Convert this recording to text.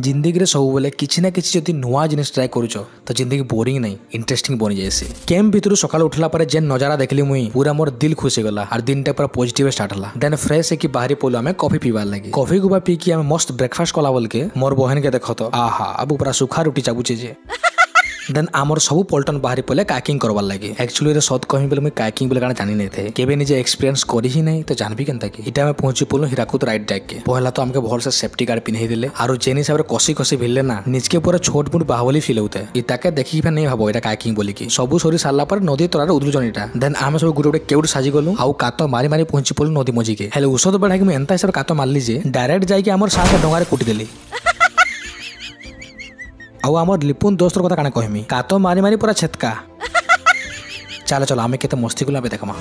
जिंदगी रे सब बेले किसी ना किसी जदि नुआ जिनिस ट्राए करूछ तो जिंदगी बोरिंग नहीं इंटरेस्टिंग बनी जाएसी। कैंप भितर सकाल उठला पर जेन नजारा देखली मुई पूरा मोर दिल खुश हो गला और दिन टा पूरा पॉजिटिव स्टार्ट हला। देन फ्रेश है कि बाहरी पोलो हमें कॉफी पीवार लगी। कॉफी गुबा पी कि हमें मस्त ब्रेकफास्ट कला बोल के मोर बहन के देखो तो आहा अब पूरा सुखा रोटी चाबुचे जे। देन आमर सब पल्टन बाहरी पले काकिंग करवार लगे। एक्चुअली रे सत कहि बेले मैं काकिंग बोले काना जानि नै थे केबे निजे एक्सपीरियंस करी ही नहीं तो जानबी केनता कि इटा में पहुंची पोलो हीराकुद राइट जाके के पहला तो हमके भल से सेफ्टी गार्ड पिन्है दिले आरो जेन हिसाब रे कसी कसी भिले ना निजके पूरा छोट मोट बाहुबली फील होते इताके देखि नहीं भाबो एटा काकिंग बोली कि सबु सरी सारला पर नदी तरार उद्रुजन इटा। देन आमे सब गुटे केउड साजी गलु आउ कातो मारी मारी पहुंची पोलो नदी मजी के हेले औषध बढ़ा कि मैं एंता हिसाब कातो मारली जे डायरेक्ट जाई कि हमर साथ डंगारे कुटी देली। आउ आमर लिपुन दोस्तर कथा काना कहमी कातो मारी मारी पूरा छेतका। चलो चलो आमे केते मस्ती गुला बे देखमा।